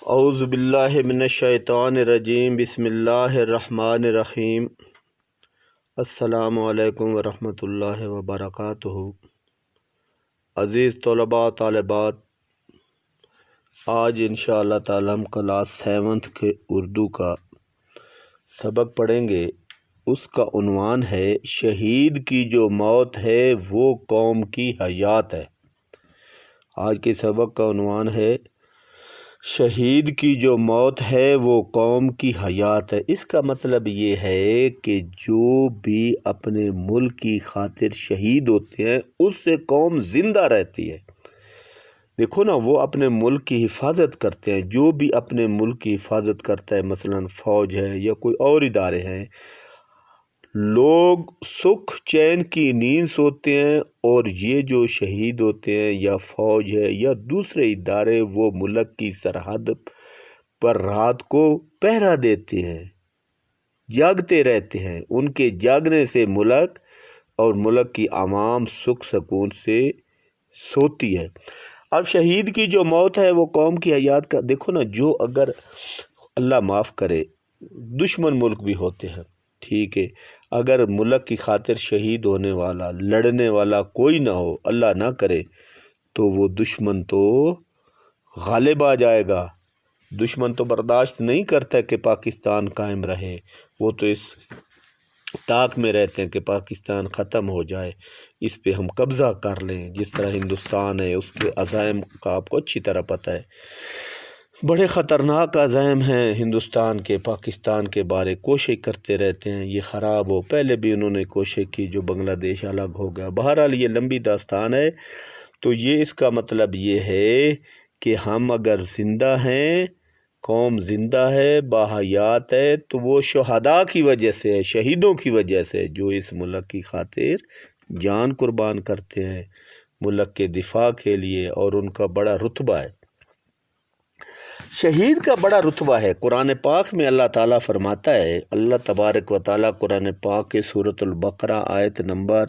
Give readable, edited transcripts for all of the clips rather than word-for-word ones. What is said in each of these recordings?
اعوذ باللہ من الشیطان الرجیم بسم اللہ الرحمن الرحیم السلام علیکم ورحمۃ اللہ وبرکاتہ۔ عزیز طلباء و طالبات، آج انشاءاللہ تعالی ہم کلاس 7 کے اردو کا سبق پڑھیں گے۔ اس کا عنوان ہے شہید کی جو موت ہے وہ قوم کی حیات ہے۔ آج کے سبق کا عنوان ہے شہید کی جو موت ہے وہ قوم کی حیات ہے۔ اس کا مطلب یہ ہے کہ جو بھی اپنے ملک کی خاطر شہید ہوتے ہیں اس سے قوم زندہ رہتی ہے۔ دیکھو نا، وہ اپنے ملک کی حفاظت کرتے ہیں۔ جو بھی اپنے ملک کی حفاظت کرتا ہے، مثلا فوج ہے یا کوئی اور ادارے ہیں، لوگ سکھ چین کی نیند سوتے ہیں، اور یہ جو شہید ہوتے ہیں یا فوج ہے یا دوسرے ادارے، وہ ملک کی سرحد پر رات کو پہرا دیتے ہیں، جاگتے رہتے ہیں۔ ان کے جاگنے سے ملک اور ملک کی عوام سکھ سکون سے سوتی ہے۔ اب شہید کی جو موت ہے وہ قوم کی حیات کا، دیکھو نا، جو اگر اللہ معاف کرے دشمن ملک بھی ہوتے ہیں، ٹھیک ہے، اگر ملک کی خاطر شہید ہونے والا، لڑنے والا کوئی نہ ہو، اللہ نہ کرے، تو وہ دشمن تو غالب آ جائے گا۔ دشمن تو برداشت نہیں کرتا کہ پاکستان قائم رہے، وہ تو اس طاق میں رہتے ہیں کہ پاکستان ختم ہو جائے، اس پہ ہم قبضہ کر لیں۔ جس طرح ہندوستان ہے، اس کے عزائم کا آپ کو اچھی طرح پتہ ہے، بڑے خطرناک عزائم ہیں ہندوستان کے، پاکستان کے بارے کوشش کرتے رہتے ہیں یہ خراب ہو۔ پہلے بھی انہوں نے کوشش کی، جو بنگلہ دیش الگ ہو گیا۔ بہرحال یہ لمبی داستان ہے۔ تو یہ اس کا مطلب یہ ہے کہ ہم اگر زندہ ہیں، قوم زندہ ہے، باحیات ہے، تو وہ شہداء کی وجہ سے ہے، شہیدوں کی وجہ سے، جو اس ملک کی خاطر جان قربان کرتے ہیں ملک کے دفاع کے لیے، اور ان کا بڑا رتبہ ہے۔ شہید کا بڑا رتبہ ہے۔ قرآن پاک میں اللہ تعالیٰ فرماتا ہے، اللہ تبارک و تعالیٰ قرآن پاک کے سورۃ البقرہ آیت نمبر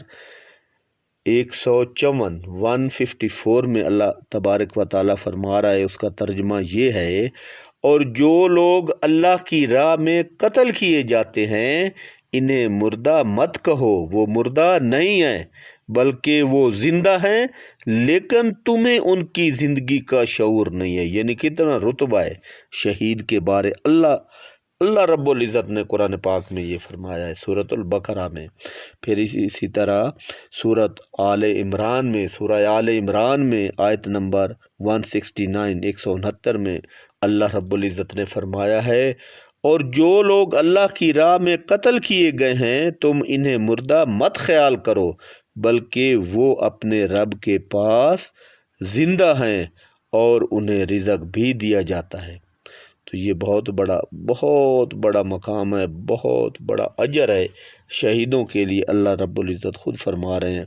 154 میں اللہ تبارک و تعالیٰ فرما رہا ہے، اس کا ترجمہ یہ ہے، اور جو لوگ اللہ کی راہ میں قتل کیے جاتے ہیں انہیں مردہ مت کہو، وہ مردہ نہیں ہیں بلکہ وہ زندہ ہیں، لیکن تمہیں ان کی زندگی کا شعور نہیں ہے۔ یعنی کتنا رتبہ ہے شہید کے بارے۔ اللہ رب العزت نے قرآن پاک میں یہ فرمایا ہے سورۃ البقرہ میں۔ پھر اسی طرح سورۃ آل عمران میں، سورہ آل عمران میں آیت نمبر 169 میں اللہ رب العزت نے فرمایا ہے، اور جو لوگ اللہ کی راہ میں قتل کیے گئے ہیں تم انہیں مردہ مت خیال کرو، بلکہ وہ اپنے رب کے پاس زندہ ہیں اور انہیں رزق بھی دیا جاتا ہے۔ تو یہ بہت بڑا مقام ہے، بہت بڑا اجر ہے شہیدوں کے لیے، اللہ رب العزت خود فرما رہے ہیں۔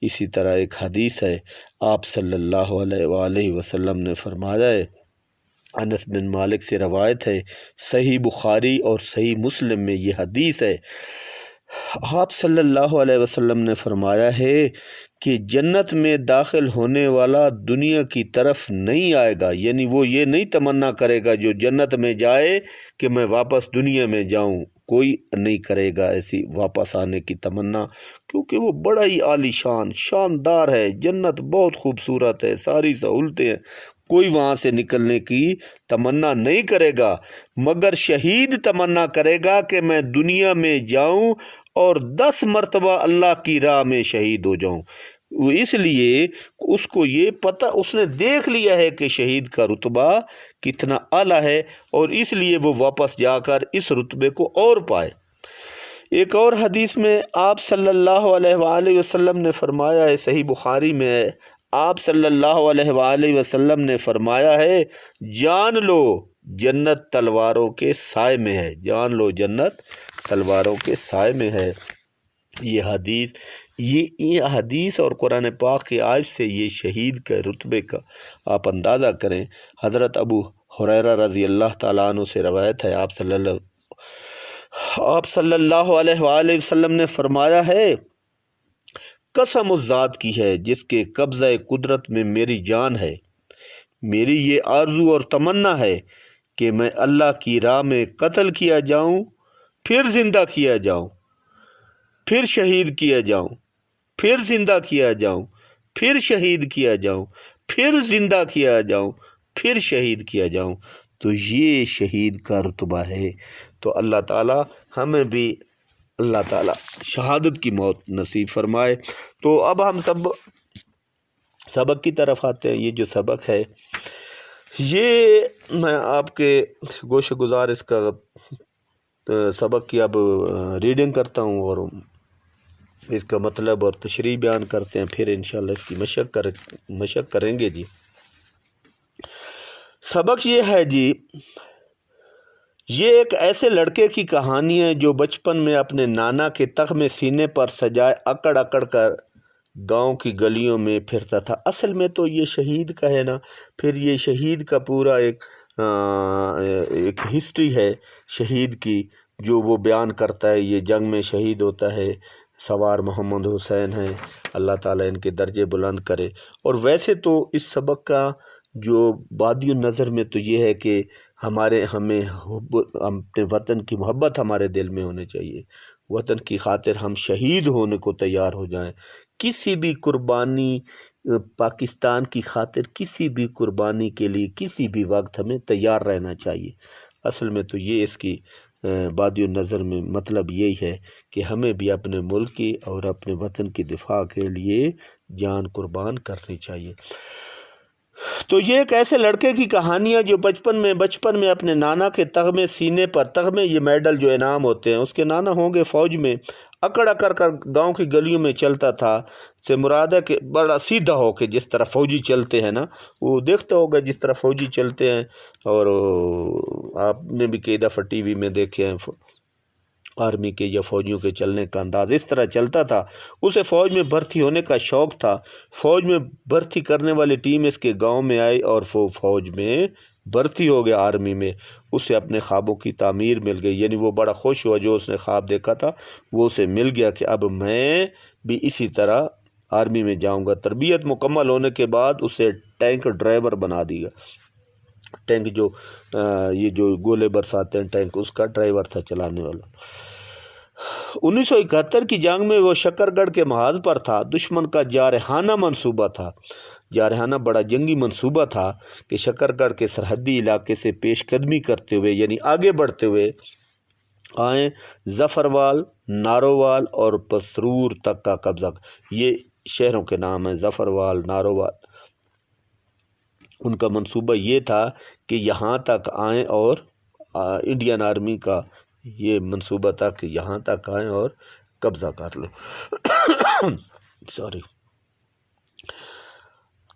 اسی طرح ایک حدیث ہے، آپ صلی اللہ علیہ وآلہ وسلم نے فرمایا ہے، انس بن مالک سے روایت ہے، صحیح بخاری اور صحیح مسلم میں یہ حدیث ہے، آپ صلی اللہ علیہ وسلم نے فرمایا ہے کہ جنت میں داخل ہونے والا دنیا کی طرف نہیں آئے گا، یعنی وہ یہ نہیں تمنا کرے گا جو جنت میں جائے کہ میں واپس دنیا میں جاؤں، کوئی نہیں کرے گا ایسی واپس آنے کی تمنا، کیونکہ وہ بڑا ہی عالی شاندار ہے، جنت بہت خوبصورت ہے، ساری سہولتیں ہیں، کوئی وہاں سے نکلنے کی تمنا نہیں کرے گا، مگر شہید تمنا کرے گا کہ میں دنیا میں جاؤں اور 10 مرتبہ اللہ کی راہ میں شہید ہو جاؤں۔ وہ اس لیے اس کو یہ پتہ، اس نے دیکھ لیا ہے کہ شہید کا رتبہ کتنا اعلیٰ ہے، اور اس لیے وہ واپس جا کر اس رتبے کو اور پائے۔ ایک اور حدیث میں آپ صلی اللہ علیہ وآلہ وسلم نے فرمایا ہے، صحیح بخاری میں ہے، آپ صلی اللہ علیہ وآلہ وسلم نے فرمایا ہے، جان لو جنت تلواروں کے سائے میں ہے، جان لو جنت تلواروں کے سائے میں ہے۔ یہ حدیث اور قرآن پاک کی آیت سے یہ شہید کے رتبے کا آپ اندازہ کریں۔ حضرت ابو ہریرہ رضی اللہ تعالیٰ عنہ سے روایت ہے، آپ صلی اللہ علیہ وآلہ وسلم نے فرمایا ہے، قسم اس ذات کی ہے جس کے قبضہ قدرت میں میری جان ہے، میری یہ آرزو اور تمنا ہے کہ میں اللہ کی راہ میں قتل کیا جاؤں، پھر زندہ کیا جاؤں، پھر شہید کیا جاؤں، پھر زندہ کیا جاؤں، پھر شہید کیا جاؤں، پھر زندہ کیا جاؤں، پھر شہید کیا جاؤں۔ تو یہ شہید کا رتبہ ہے۔ تو اللہ تعالی ہمیں بھی اللہ تعالی شہادت کی موت نصیب فرمائے۔ تو اب ہم سبق کی طرف آتے ہیں۔ یہ جو سبق ہے یہ میں آپ کے گوش گزار اس کا سبق کی اب ریڈنگ کرتا ہوں اور اس کا مطلب اور تشریح بیان کرتے ہیں، پھر انشاءاللہ اس کی مشق کریں گے جی۔ سبق یہ ہے جی، یہ ایک ایسے لڑکے کی کہانی ہے جو بچپن میں اپنے نانا کے تخمے سینے پر سجائے اکڑ اکڑ کر گاؤں کی گلیوں میں پھرتا تھا۔ اصل میں تو یہ شہید کا ہے نا، پھر یہ شہید کا پورا ایک ہسٹری ہے شہید کی جو وہ بیان کرتا ہے۔ یہ جنگ میں شہید ہوتا ہے، سوار محمد حسین ہیں، اللہ تعالیٰ ان کے درجے بلند کرے۔ اور ویسے تو اس سبق کا جو بادی النظر میں تو یہ ہے کہ ہمیں اپنے وطن کی محبت ہمارے دل میں ہونی چاہیے، وطن کی خاطر ہم شہید ہونے کو تیار ہو جائیں، کسی بھی قربانی پاکستان کی خاطر کسی بھی قربانی کے لیے کسی بھی وقت ہمیں تیار رہنا چاہیے۔ اصل میں تو یہ اس کی بادی النظر میں مطلب یہی ہے کہ ہمیں بھی اپنے ملک کی اور اپنے وطن کی دفاع کے لیے جان قربان کرنی چاہیے۔ تو یہ ایک ایسے لڑکے کی کہانی ہے جو بچپن میں اپنے نانا کے تخمے سینے پر، تخمے یہ میڈل جو انعام ہوتے ہیں، اس کے نانا ہوں گے فوج میں، اکڑ اکڑ کر گاؤں کی گلیوں میں چلتا تھا۔ سے مراد ہے کہ بڑا سیدھا ہو کے جس طرح فوجی چلتے ہیں نا، وہ دیکھتا ہوگا جس طرح فوجی چلتے ہیں، اور آپ نے بھی کئی دفعہ ٹی وی میں دیکھے ہیں آرمی کے یا فوجیوں کے چلنے کا انداز، اس طرح چلتا تھا۔ اسے فوج میں بھرتی ہونے کا شوق تھا۔ فوج میں بھرتی کرنے والی ٹیم اس کے گاؤں میں آئی اور وہ فوج میں بھرتی ہو گیا آرمی میں۔ اسے اپنے خوابوں کی تعمیر مل گئی، یعنی وہ بڑا خوش ہوا جو اس نے خواب دیکھا تھا وہ اسے مل گیا کہ اب میں بھی اسی طرح آرمی میں جاؤں گا۔ تربیت مکمل ہونے کے بعد اسے ٹینک ڈرائیور بنا دیا۔ ٹینک جو یہ جو گولے برساتے ہیں ٹینک، اس کا ڈرائیور تھا، چلانے والا۔ 1971 کی جنگ میں وہ شکر گڑھ کے محاذ پر تھا۔ دشمن کا جارحانہ منصوبہ تھا، جارحانہ بڑا جنگی منصوبہ تھا کہ شکر گڑھ کے سرحدی علاقے سے پیش قدمی کرتے ہوئے، یعنی آگے بڑھتے ہوئے آئیں ظفروال، نارووال اور پسرور تک کا قبضہ۔ یہ شہروں کے نام ہیں، ظفروال، نارووال۔ ان کا منصوبہ یہ تھا کہ یہاں تک آئیں اور انڈین آرمی کا یہ منصوبہ تھا کہ یہاں تک آئیں اور قبضہ کر لیں۔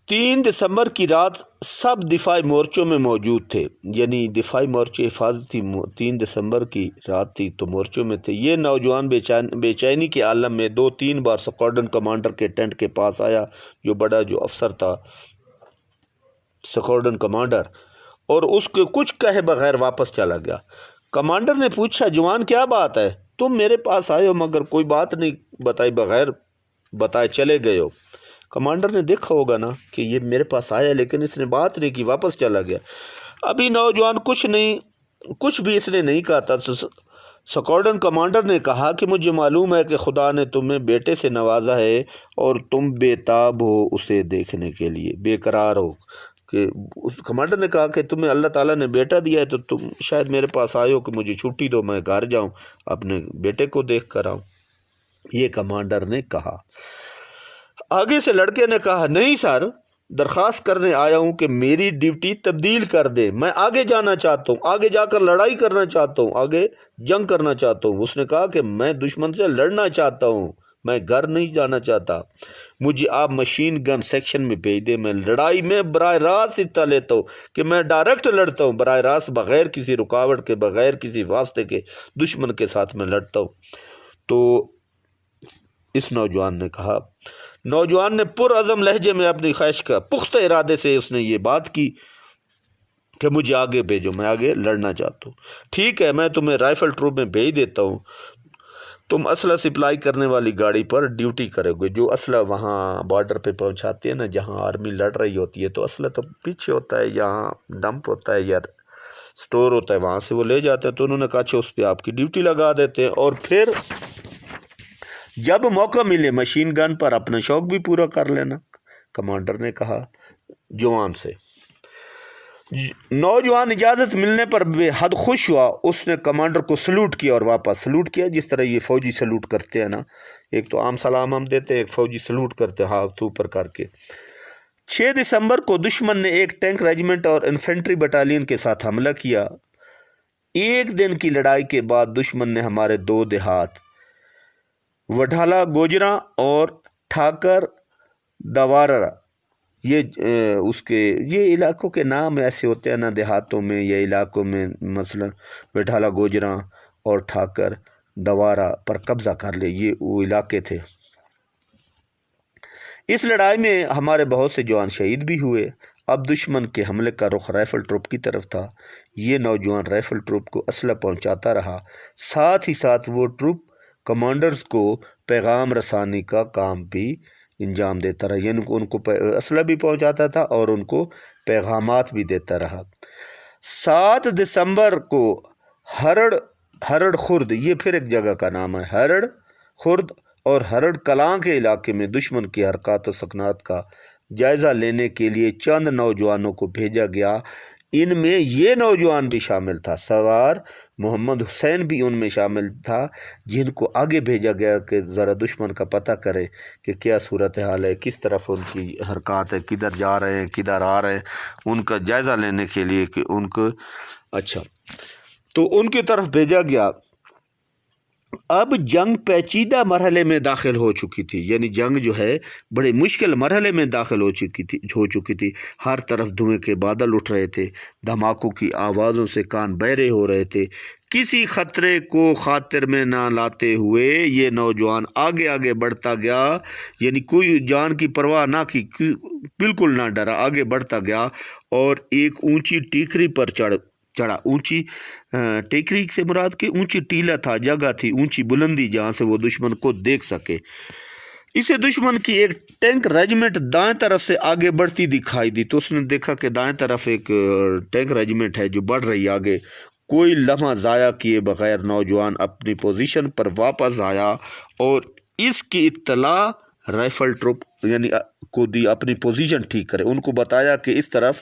3 دسمبر کی رات سب دفاعی مورچوں میں موجود تھے، یعنی دفاعی مورچے حفاظتی 3 دسمبر کی رات تھی تو مورچوں میں تھے۔ یہ نوجوان بے چینی کے عالم میں 2-3 بار سکواڈرن کمانڈر کے ٹینٹ کے پاس آیا، جو بڑا جو افسر تھا سکواڈرن کمانڈر، اور اس کے کچھ کہے بغیر واپس چلا گیا۔ کمانڈر نے پوچھا، جوان کیا بات ہے؟ تم میرے پاس آئے ہو مگر کوئی بات نہیں بتائی، بغیر بتائے چلے گئے ہو۔ کمانڈر نے دیکھا ہوگا نا کہ یہ میرے پاس آیا لیکن اس نے بات نہیں کی، واپس چلا گیا۔ ابھی نوجوان کچھ بھی اس نے نہیں کہا تھا۔ سکواڈرن کمانڈر نے کہا کہ مجھے معلوم ہے کہ خدا نے تمہیں بیٹے سے نوازا ہے اور تم بے تاب ہو اسے دیکھنے کے لیے، بے قرار ہو۔ کہ اس کمانڈر نے کہا کہ تمہیں اللہ تعالیٰ نے بیٹا دیا ہے تو تم شاید میرے پاس آئے ہو کہ مجھے چھٹی دو، میں گھر جاؤں اپنے بیٹے کو دیکھ کر آؤں، یہ کمانڈر نے کہا۔ آگے سے لڑکے نے کہا، نہیں سر، درخواست کرنے آیا ہوں کہ میری ڈیوٹی تبدیل کر دیں، میں آگے جانا چاہتا ہوں، آگے جا کر لڑائی کرنا چاہتا ہوں، آگے جنگ کرنا چاہتا ہوں۔ اس نے کہا کہ میں دشمن سے لڑنا چاہتا ہوں، میں گھر نہیں جانا چاہتا، مجھے آپ مشین گن سیکشن میں بھیج دیں، میں لڑائی میں براہ راست حصہ لیتا ہوں، کہ میں ڈائریکٹ لڑتا ہوں، براہ راست، بغیر کسی رکاوٹ کے، بغیر کسی واسطے کے دشمن کے ساتھ میں لڑتا ہوں۔ تو اس نوجوان نے کہا، نوجوان نے پرعزم لہجے میں اپنی خواہش کا پختہ ارادے سے اس نے یہ بات کی کہ مجھے آگے بھیجو، میں آگے لڑنا چاہتا ہوں۔ ٹھیک ہے، میں تمہیں رائفل ٹروپ میں بھیج دیتا ہوں، تم اسلحہ سپلائی کرنے والی گاڑی پر ڈیوٹی کرو گے. جو اسلحہ وہاں بارڈر پہ پہنچاتے ہیں نا، جہاں آرمی لڑ رہی ہوتی ہے، تو اسلحہ تو پیچھے ہوتا ہے، یہاں ڈمپ ہوتا ہے یا سٹور ہوتا ہے، وہاں سے وہ لے جاتے ہیں. تو انہوں نے کہا اچھا اس پہ آپ کی ڈیوٹی لگا دیتے ہیں، اور پھر جب موقع ملے مشین گن پر اپنا شوق بھی پورا کر لینا. کمانڈر نے کہا جوان سے. نوجوان اجازت ملنے پر بے حد خوش ہوا. اس نے کمانڈر کو سلوٹ کیا اور واپس سلوٹ کیا، جس طرح یہ فوجی سلوٹ کرتے ہیں نا. ایک تو عام سلام ہم دیتے ہیں، ایک فوجی سلوٹ کرتے ہیں ہاتھ اوپر کر کے. 6 دسمبر کو دشمن نے ایک ٹینک ریجمنٹ اور انفینٹری بٹالین کے ساتھ حملہ کیا. ایک دن کی لڑائی کے بعد دشمن نے ہمارے 2 دیہات وڈھالا گوجراں اور ٹھاکر دوارا، یہ علاقوں کے نام ایسے ہوتے ہیں نا دیہاتوں میں یا علاقوں میں، مثلا وڈھالا گوجراں اور ٹھاکر دوارا پر قبضہ کر لے، یہ وہ علاقے تھے. اس لڑائی میں ہمارے بہت سے جوان شہید بھی ہوئے. اب دشمن کے حملے کا رخ رائفل ٹروپ کی طرف تھا. یہ نوجوان رائفل ٹروپ کو اسلحہ پہنچاتا رہا، ساتھ ہی ساتھ وہ ٹروپ کمانڈرز کو پیغام رسانی کا کام بھی انجام دیتا رہا، یعنی ان کو اسلحہ بھی پہنچاتا تھا اور ان کو پیغامات بھی دیتا رہا. 7 دسمبر کو ہرڑ خرد، یہ پھر ایک جگہ کا نام ہے، ہرڑ خرد اور ہرڑ کلاں کے علاقے میں دشمن کی حرکات و سکنات کا جائزہ لینے کے لیے چند نوجوانوں کو بھیجا گیا. ان میں یہ نوجوان بھی شامل تھا، سوار محمد حسین بھی ان میں شامل تھا، جن کو آگے بھیجا گیا کہ ذرا دشمن کا پتہ کرے کہ کیا صورتحال ہے، کس طرف ان کی حرکات ہے، کدھر جا رہے ہیں، کدھر آ رہے ہیں، ان کا جائزہ لینے کے لیے کہ ان کو تو ان کی طرف بھیجا گیا. اب جنگ پیچیدہ مرحلے میں داخل ہو چکی تھی، یعنی جنگ جو ہے بڑے مشکل مرحلے میں داخل ہو چکی تھی. ہر طرف دھوئیں کے بادل اٹھ رہے تھے، دھماکوں کی آوازوں سے کان بہرے ہو رہے تھے. کسی خطرے کو خاطر میں نہ لاتے ہوئے یہ نوجوان آگے آگے بڑھتا گیا، یعنی کوئی جان کی پرواہ نہ کی، بالکل نہ ڈرا، آگے بڑھتا گیا اور ایک اونچی ٹیکری پر چڑھا. اونچی ٹیکری سے مراد کہ اونچی ٹیلا تھا، جگہ تھی، اونچی بلندی جہاں سے وہ دشمن کو دیکھ سکے. اسے دشمن کی ایک ٹینک ریجمنٹ دائیں طرف سے آگے بڑھتی دکھائی دی. تو اس نے دیکھا کہ دائیں طرف ایک ٹینک ریجمنٹ ہے جو بڑھ رہی آگے. کوئی لمحہ ضائع کیے بغیر نوجوان اپنی پوزیشن پر واپس آیا اور اس کی اطلاع رائفل ٹروپ یعنی کو دی، اپنی پوزیشن ٹھیک کرے. ان کو بتایا کہ اس طرف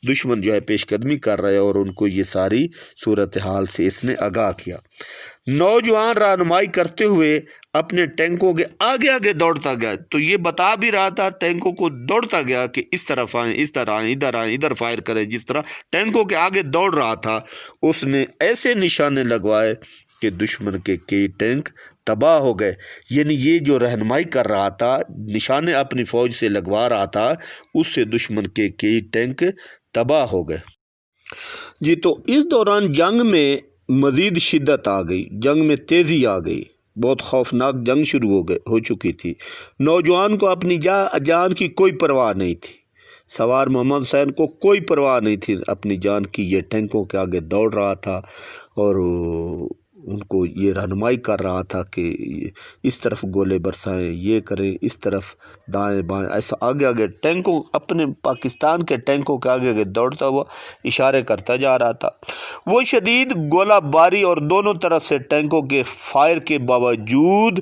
دشمن جو ہے پیش قدمی کر رہے اور ان کو یہ ساری صورتحال سے اس نے آگاہ کیا. نوجوان رہنمائی کرتے ہوئے اپنے ٹینکوں کے آگے آگے دوڑتا گیا. تو یہ بتا بھی رہا تھا ٹینکوں کو، دوڑتا گیا کہ اس طرف آئیں، اس طرح آئیں، ادھر آئیں، ادھر فائر کریں. جس طرح ٹینکوں کے آگے دوڑ رہا تھا، اس نے ایسے نشانے لگوائے کہ دشمن کے کئی ٹینک تباہ ہو گئے. یعنی یہ جو رہنمائی کر رہا تھا، نشانے اپنی فوج سے لگوا رہا تھا، اس سے دشمن کے کئی ٹینک تباہ ہو گئے. جی تو اس دوران جنگ میں مزید شدت آ گئی، جنگ میں تیزی آ گئی، بہت خوفناک جنگ شروع ہو چکی تھی. نوجوان کو اپنی جان کی کوئی پرواہ نہیں تھی. سوار محمد حسین کو کوئی پرواہ نہیں تھی اپنی جان کی. یہ ٹینکوں کے آگے دوڑ رہا تھا اور ان کو یہ رہنمائی کر رہا تھا کہ اس طرف گولے برسائیں، یہ کریں، اس طرف دائیں بائیں، ایسا آگے آگے ٹینکوں، اپنے پاکستان کے ٹینکوں کے آگے آگے دوڑتا ہوا اشارے کرتا جا رہا تھا. وہ شدید گولہ باری اور دونوں طرف سے ٹینکوں کے فائر کے باوجود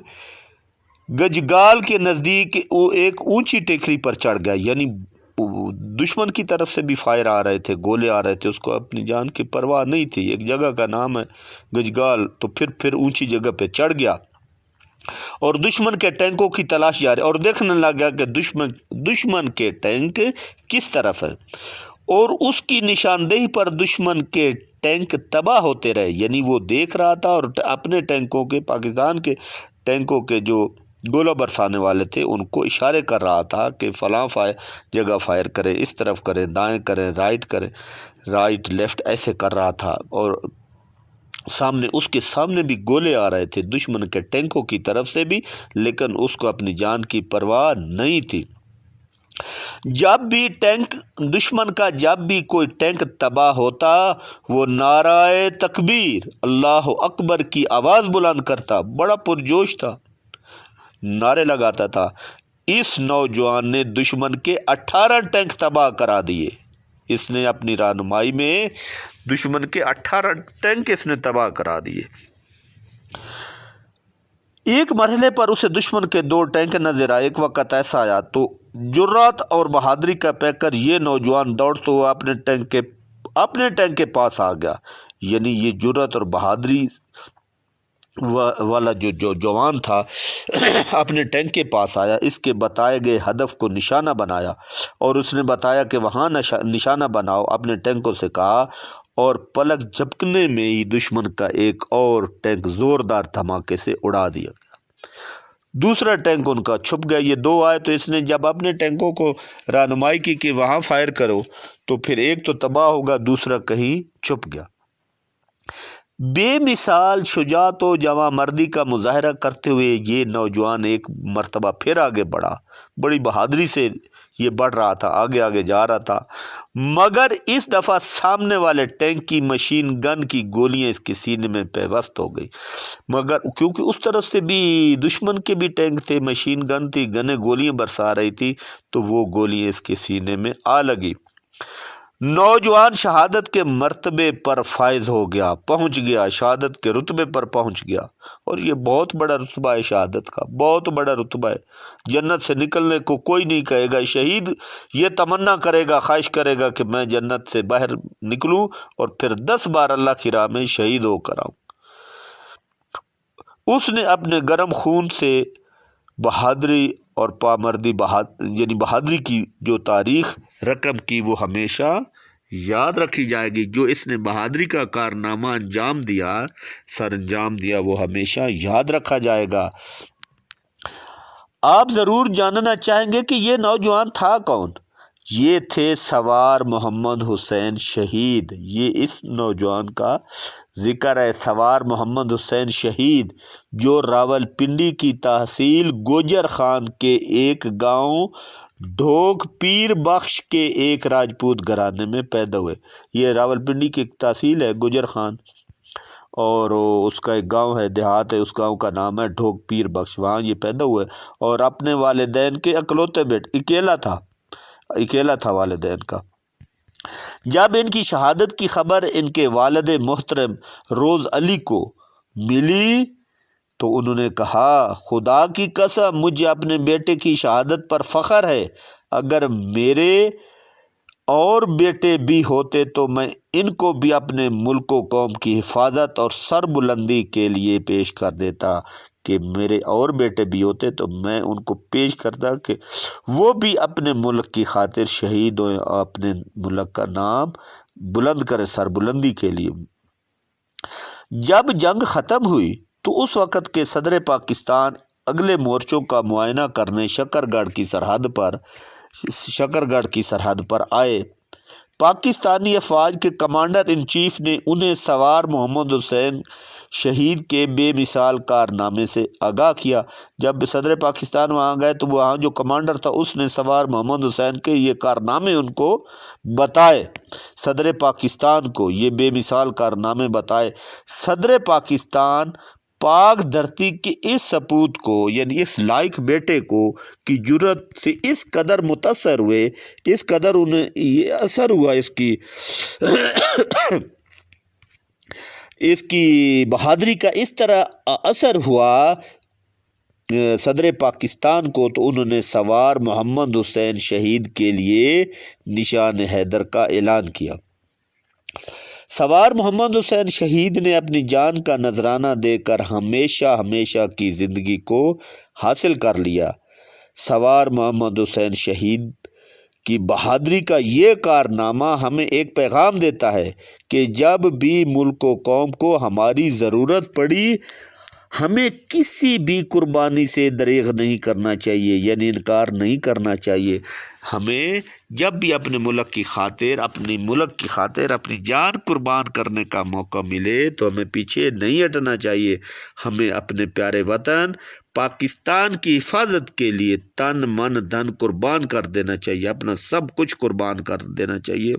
گجگال کے نزدیک وہ ایک اونچی ٹیکری پر چڑھ گیا. یعنی دشمن کی طرف سے بھی فائر آ رہے تھے، گولے آ رہے تھے، اس کو اپنی جان کی پرواہ نہیں تھی. ایک جگہ کا نام ہے گجگال. تو پھر اونچی جگہ پہ چڑھ گیا اور دشمن کے ٹینکوں کی تلاش جاری اور دیکھنے لگا کہ دشمن کے ٹینک کس طرف ہے، اور اس کی نشاندہی پر دشمن کے ٹینک تباہ ہوتے رہے. یعنی وہ دیکھ رہا تھا اور اپنے ٹینکوں کے، پاکستان کے ٹینکوں کے جو گولہ برسانے والے تھے، ان کو اشارے کر رہا تھا کہ فلاں جگہ فائر کریں، اس طرف کریں، دائیں کریں، رائٹ کریں، رائٹ لیفٹ ایسے کر رہا تھا. اور اس کے سامنے بھی گولے آ رہے تھے دشمن کے ٹینکوں کی طرف سے بھی، لیکن اس کو اپنی جان کی پرواہ نہیں تھی. جب بھی ٹینک دشمن کا جب بھی کوئی ٹینک تباہ ہوتا وہ نعرہ تکبیر اللہ اکبر کی آواز بلند کرتا، بڑا پرجوش تھا، نعرے لگاتا تھا۔ اس نوجوان نے دشمن کے 18 ٹینک تباہ کرا دیے۔ اس نے اپنی رہنمائی میں دشمن کے 18 ٹینک اس نے تباہ کرا دیے۔ ایک مرحلے پر اسے دشمن کے 2 ٹینک نظر آئے۔ ایک وقت ایسا آیا تو جرات اور بہادری کا پیکر یہ نوجوان دوڑتے ہوئے اپنے ٹینک کے پاس آ گیا۔ یعنی یہ جرات اور بہادری والا جو جوان تھا اپنے ٹینک کے پاس آیا، اس کے بتائے گئے ہدف کو نشانہ بنایا اور اس نے بتایا کہ وہاں نشانہ بناؤ، اپنے ٹینکوں سے کہا، اور پلک جھپکنے میں ہی دشمن کا ایک اور ٹینک زوردار دھماکے سے اڑا دیا گیا۔ دوسرا ٹینک ان کا چھپ گیا۔ یہ 2 آئے تو اس نے جب اپنے ٹینکوں کو رہنمائی کی کہ وہاں فائر کرو، تو پھر ایک تو تباہ ہوگا، دوسرا کہیں چھپ گیا۔ بے مثال شجاعت و جواں مردی کا مظاہرہ کرتے ہوئے یہ نوجوان ایک مرتبہ پھر آگے بڑھا۔ بڑی بہادری سے یہ بڑھ رہا تھا، آگے جا رہا تھا، مگر اس دفعہ سامنے والے ٹینک کی مشین گن کی گولیاں اس کے سینے میں پیوست ہو گئی۔ مگر کیونکہ اس طرف سے بھی دشمن کے بھی ٹینک تھے، مشین گن تھی، گنیں گولیاں برسا رہی تھی، تو وہ گولیاں اس کے سینے میں آ لگی۔ نوجوان شہادت کے مرتبے پر فائز ہو گیا، پہنچ گیا، شہادت کے رتبے پر پہنچ گیا، اور یہ بہت بڑا رتبہ ہے، شہادت کا بہت بڑا رتبہ ہے۔ جنت سے نکلنے کو کوئی نہیں کہے گا، شہید یہ تمنا کرے گا، خواہش کرے گا کہ میں جنت سے باہر نکلوں اور پھر 10 بار اللہ کی راہ میں شہید ہو کر آؤں۔ اس نے اپنے گرم خون سے بہادری اور پامردی یعنی بہادری کی جو تاریخ رقم کی وہ ہمیشہ یاد رکھی جائے گی۔ جو اس نے بہادری کا کارنامہ سر انجام دیا وہ ہمیشہ یاد رکھا جائے گا۔ آپ ضرور جاننا چاہیں گے کہ یہ نوجوان تھا کون؟ یہ تھے سوار محمد حسین شہید۔ یہ اس نوجوان کا ذکر ہے، سوار محمد حسین شہید، جو راولپنڈی کی تحصیل گوجر خان کے ایک گاؤں ڈھوک پیر بخش کے ایک راجپوت گھرانے میں پیدا ہوئے۔ یہ راولپنڈی کی ایک تحصیل ہے گوجر خان، اور اس کا ایک گاؤں ہے، دیہات ہے، اس گاؤں کا نام ہے ڈھوک پیر بخش، وہاں یہ پیدا ہوئے، اور اپنے والدین کے اکلوتے بیٹے، اکیلا تھا والدین کا۔ جب ان کی شہادت کی خبر ان کے والد محترم روز علی کو ملی تو انہوں نے کہا، خدا کی قسم مجھے اپنے بیٹے کی شہادت پر فخر ہے، اگر میرے اور بیٹے بھی ہوتے تو میں ان کو بھی اپنے ملک و قوم کی حفاظت اور سربلندی کے لیے پیش کر دیتا، کہ میرے اور بیٹے بھی ہوتے تو میں ان کو پیش کرتا کہ وہ بھی اپنے ملک کی خاطر شہید ہوئیں، اپنے ملک کا نام بلند کرے سربلندی کے لیے۔ جب جنگ ختم ہوئی تو اس وقت کے صدر پاکستان اگلے مورچوں کا معائنہ کرنے شکرگڑھ کی سرحد پر آئے۔ پاکستانی افواج کے کمانڈر ان چیف نے انہیں سوار محمد حسین شہید کے بے مثال کارنامے سے آگاہ کیا۔ جب صدر پاکستان وہاں گئے تو وہاں جو کمانڈر تھا اس نے سوار محمد حسین کے یہ کارنامے ان کو بتائے، صدر پاکستان کو یہ بے مثال کارنامے بتائے۔ صدر پاکستان پاک دھرتی کے اس سپوت کو، یعنی اس لائق بیٹے کو کی جرت سے اس قدر متاثر ہوئے، اس قدر انہیں یہ اثر ہوا، اس کی بہادری کا اس طرح اثر ہوا صدر پاکستان کو، تو انہوں نے سوار محمد حسین شہید کے لیے نشان حیدر کا اعلان کیا۔ سوار محمد حسین شہید نے اپنی جان کا نذرانہ دے کر ہمیشہ کی زندگی کو حاصل کر لیا۔ سوار محمد حسین شہید کی بہادری کا یہ کارنامہ ہمیں ایک پیغام دیتا ہے کہ جب بھی ملک و قوم کو ہماری ضرورت پڑی، ہمیں کسی بھی قربانی سے دریغ نہیں کرنا چاہیے، یعنی انکار نہیں کرنا چاہیے۔ ہمیں جب بھی اپنے ملک کی خاطر اپنی جان قربان کرنے کا موقع ملے تو ہمیں پیچھے نہیں ہٹنا چاہیے. ہمیں اپنے پیارے وطن پاکستان کی حفاظت کے لیے تن من دھن قربان کر دینا چاہیے، اپنا سب کچھ قربان کر دینا چاہیے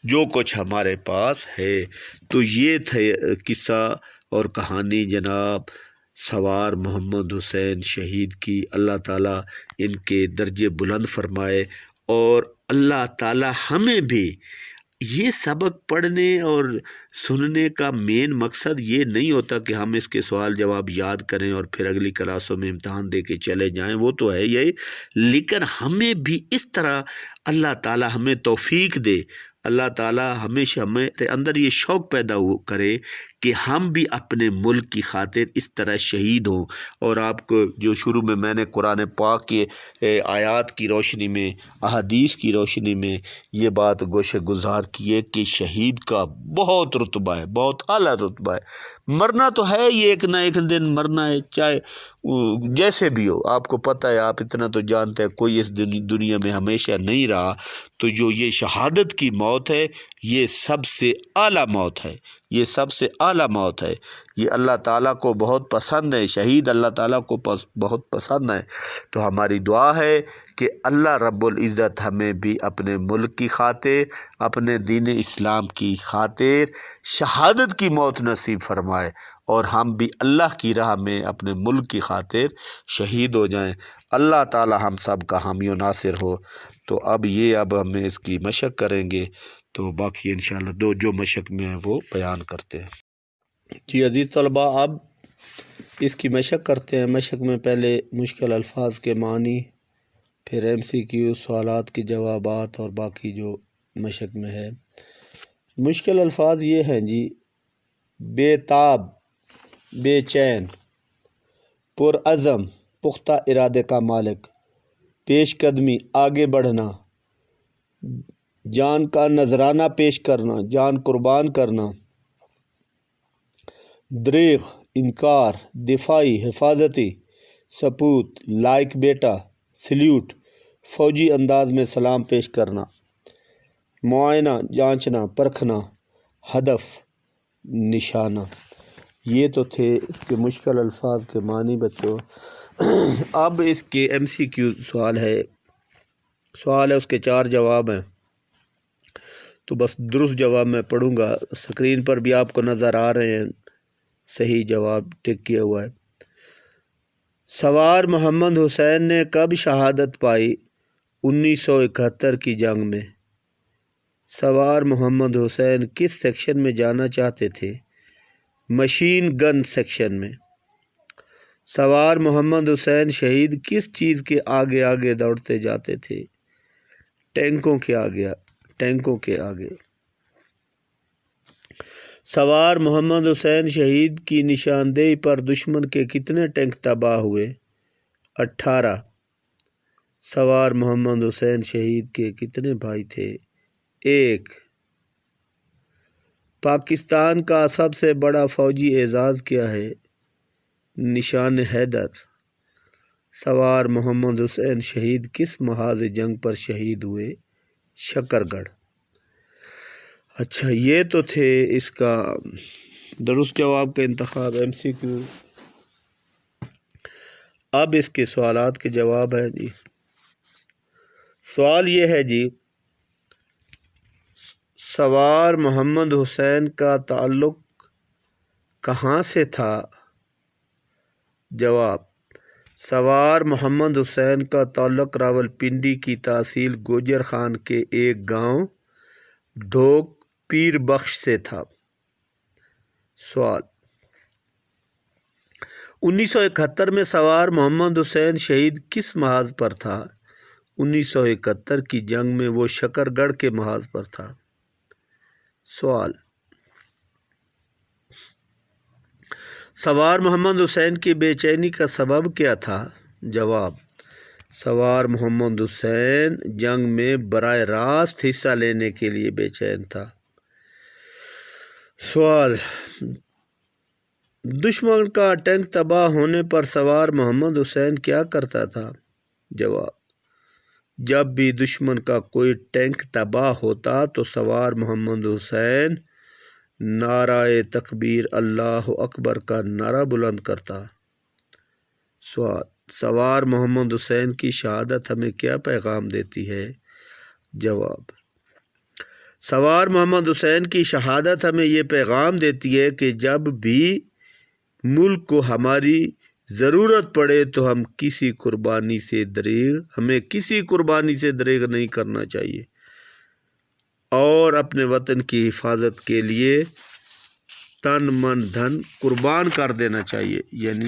جو کچھ ہمارے پاس ہے. تو یہ تھے قصہ اور کہانی جناب سوار محمد حسین شہید کی. اللہ تعالیٰ ان کے درجے بلند فرمائے، اور اللہ تعالیٰ ہمیں بھی یہ سبق پڑھنے اور سننے کا مین مقصد یہ نہیں ہوتا کہ ہم اس کے سوال جواب یاد کریں اور پھر اگلی کلاسوں میں امتحان دے کے چلے جائیں، وہ تو ہے یہی، لیکن ہمیں بھی اس طرح اللہ تعالیٰ ہمیں توفیق دے، اللہ تعالیٰ ہمیشہ ہمارے اندر یہ شوق پیدا کرے کہ ہم بھی اپنے ملک کی خاطر اس طرح شہید ہوں. اور آپ کو جو شروع میں نے قرآن پاک کے آیات کی روشنی میں، احادیث کی روشنی میں یہ بات گوشہ گزار کی ہے کہ شہید کا بہت رتبہ ہے، بہت اعلیٰ رتبہ ہے. مرنا تو ہے ہی، ایک نہ ایک دن مرنا ہے، چاہے جیسے بھی ہو. آپ کو پتہ ہے، آپ اتنا تو جانتے ہیں، کوئی اس دنیا میں ہمیشہ نہیں رہا. تو جو یہ شہادت کی موت ہے یہ سب سے اعلیٰ موت ہے، یہ سب سے اعلیٰ موت ہے. یہ اللہ تعالیٰ کو بہت پسند ہے، شہید اللہ تعالیٰ کو بہت پسند ہے. تو ہماری دعا ہے کہ اللہ رب العزت ہمیں بھی اپنے ملک کی خاطر، اپنے دین اسلام کی خاطر شہادت کی موت نصیب فرمائے، اور ہم بھی اللہ کی راہ میں اپنے ملک کی خاطر شہید ہو جائیں. اللہ تعالیٰ ہم سب کا حامی و ناصر ہو. تو اب ہمیں اس کی مشق کریں گے، تو باقی انشاءاللہ جو مشق میں ہے وہ بیان کرتے ہیں. جی عزیز طلباء، اب اس کی مشق کرتے ہیں. مشق میں پہلے مشکل الفاظ کے معنی، پھر MCQ سوالات کے جوابات، اور باقی جو مشق میں ہے. مشکل الفاظ یہ ہیں جی: بے تاب، بے چین، پرعزم، پختہ ارادے کا مالک، پیش قدمی، آگے بڑھنا، جان کا نذرانہ پیش کرنا، جان قربان کرنا، دریغ، انکار، دفاعی، حفاظتی، سپوت، لائق بیٹا، سلیوٹ، فوجی انداز میں سلام پیش کرنا، معائنہ، جانچنا، پرکھنا، ہدف، نشانہ. یہ تو تھے اس کے مشکل الفاظ کے معنی بچوں. اب اس کے MCQ سوال ہے، اس کے 4 جواب ہیں. تو بس درست جواب میں پڑھوں گا، اسکرین پر بھی آپ کو نظر آ رہے ہیں، صحیح جواب ٹک کیا ہوا ہے. سوار محمد حسین نے کب شہادت پائی؟ 1971 کی جنگ میں. سوار محمد حسین کس سیکشن میں جانا چاہتے تھے؟ مشین گن سیکشن میں. سوار محمد حسین شہید کس چیز کے آگے آگے دوڑتے جاتے تھے؟ ٹینکوں کے آگے. سوار محمد حسین شہید کی نشاندہی پر دشمن کے کتنے ٹینک تباہ ہوئے؟ 18. سوار محمد حسین شہید کے کتنے بھائی تھے؟ 1. پاکستان کا سب سے بڑا فوجی اعزاز کیا ہے؟ نشان حیدر. سوار محمد حسین شہید کس محاذ جنگ پر شہید ہوئے؟ شکر گڑھ. اچھا، یہ تو تھے اس کا درست جواب کا انتخاب MCQ. اب اس کے سوالات کے جواب ہیں جی. سوال یہ ہے جی: سوار محمد حسین کا تعلق کہاں سے تھا؟ جواب: سوار محمد حسین کا تعلق راولپنڈی کی تحصیل گوجر خان کے ایک گاؤں ڈھوک پیر بخش سے تھا. سوال: 1971 میں سوار محمد حسین شہید کس محاذ پر تھا؟ 1971 کی جنگ میں وہ شکر گڑھ کے محاذ پر تھا. سوال: سوار محمد حسین کی بے چینی کا سبب کیا تھا؟ جواب: سوار محمد حسین جنگ میں براہ راست حصہ لینے کے لیے بے چین تھا. سوال: دشمن کا ٹینک تباہ ہونے پر سوار محمد حسین کیا کرتا تھا؟ جواب: جب بھی دشمن کا کوئی ٹینک تباہ ہوتا تو سوار محمد حسین نعرہ تکبیر اللہ اکبر کا نعرہ بلند کرتا۔ سوال: سوار محمد حسین کی شہادت ہمیں کیا پیغام دیتی ہے؟ جواب: سوار محمد حسین کی شہادت ہمیں یہ پیغام دیتی ہے کہ جب بھی ملک کو ہماری ضرورت پڑے تو ہمیں کسی قربانی سے دریغ نہیں کرنا چاہیے اور اپنے وطن کی حفاظت کے لیے تن من دھن قربان کر دینا چاہیے، یعنی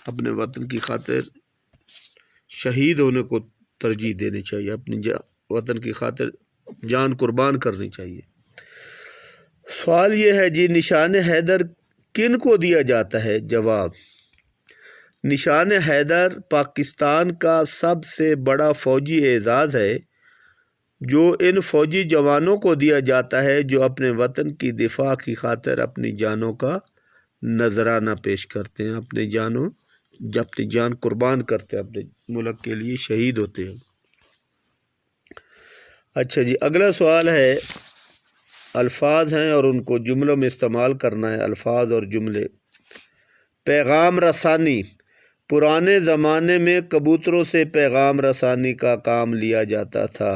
اپنے وطن کی خاطر شہید ہونے کو ترجیح دینی چاہیے، اپنی وطن کی خاطر جان قربان کرنی چاہیے۔ سوال یہ ہے جی، نشان حیدر کن کو دیا جاتا ہے؟ جواب: نشان حیدر پاکستان کا سب سے بڑا فوجی اعزاز ہے جو ان فوجی جوانوں کو دیا جاتا ہے جو اپنے وطن کی دفاع کی خاطر اپنی جانوں کا نذرانہ پیش کرتے ہیں، اپنی جان قربان کرتے ہیں، اپنے ملک کے لیے شہید ہوتے ہیں۔ اچھا جی، اگلا سوال ہے، الفاظ ہیں اور ان کو جملوں میں استعمال کرنا ہے۔ الفاظ اور جملے۔ پیغام رسانی: پرانے زمانے میں کبوتروں سے پیغام رسانی کا کام لیا جاتا تھا۔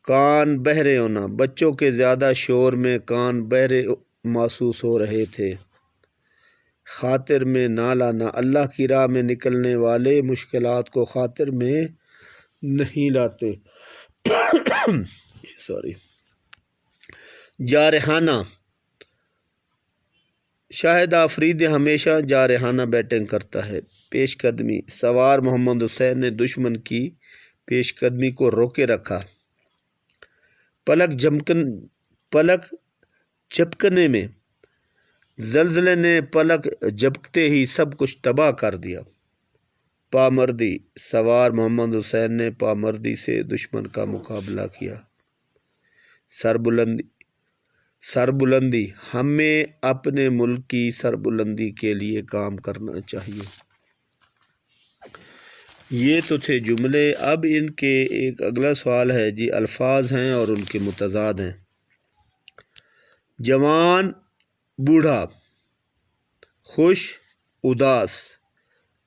کان بہرے ہونا: بچوں کے زیادہ شور میں کان بہرے محسوس ہو رہے تھے۔ خاطر میں نہ لانا: اللہ کی راہ میں نکلنے والے مشکلات کو خاطر میں نہیں لاتے۔ جارحانہ: شاہد آفریدی ہمیشہ جارحانہ بیٹنگ کرتا ہے۔ پیش قدمی: سوار محمد حسین نے دشمن کی پیش قدمی کو روکے رکھا۔ پلک جھپکنے میں: زلزلے نے پلک جھپکتے ہی سب کچھ تباہ کر دیا۔ پامردی: سوار محمد حسین نے پامردی سے دشمن کا مقابلہ کیا۔ سربلندی: ہمیں اپنے ملک کی سربلندی کے لیے کام کرنا چاہیے۔ یہ تو تھے جملے۔ اب ان کے ایک اگلا سوال ہے جی، الفاظ ہیں اور ان کے متضاد ہیں۔ جوان بوڑھا، خوش اداس،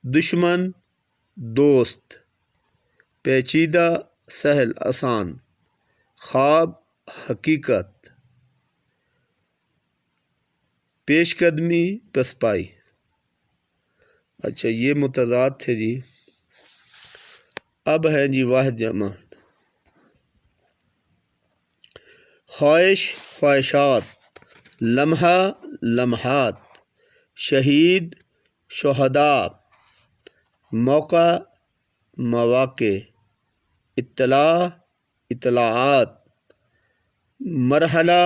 دشمن دوست، پیچیدہ سہل آسان، خواب حقیقت، پیش قدمی پسپائی۔ اچھا، یہ متضاد تھے جی۔ اب ہیں جی واحد جمع۔ خواہش خواہشات، لمحہ لمحات، شہید شہداء، موقع مواقع، اطلاع اطلاعات، مرحلہ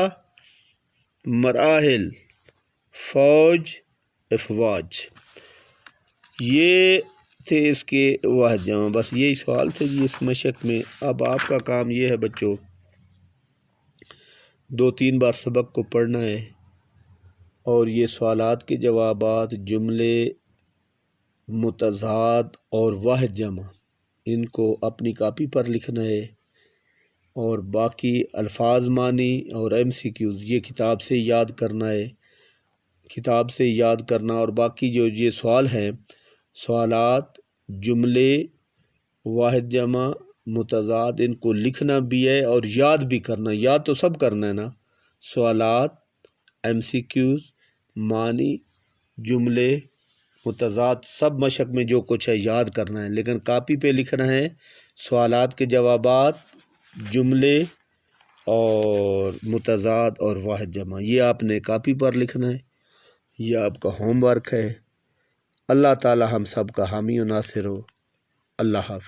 مراحل، فوج افواج۔ یہ تھے اس کے واحد جمع۔ بس یہی سوال تھے جی اس مشق میں۔ اب آپ کا کام یہ ہے بچوں، 2-3 بار سبق کو پڑھنا ہے اور یہ سوالات کے جوابات، جملے، متضاد اور واحد جمع، ان کو اپنی کاپی پر لکھنا ہے، اور باقی الفاظ معنی اور MCQs یہ کتاب سے یاد کرنا ہے، کتاب سے یاد کرنا۔ اور باقی جو یہ سوال ہیں، سوالات، جملے، واحد جمع، متضاد، ان کو لکھنا بھی ہے اور یاد بھی کرنا۔ یاد تو سب کرنا ہے نا، سوالات، MCQs، معنی، جملے، متضاد، سب مشق میں جو کچھ ہے یاد کرنا ہے، لیکن کاپی پہ لکھنا ہے سوالات کے جوابات، جملے اور متضاد اور واحد جمع، یہ آپ نے کاپی پر لکھنا ہے، یہ آپ کا ہوم ورک ہے۔ اللہ تعالی ہم سب کا حامی و ناصر ہو۔ اللہ حافظ۔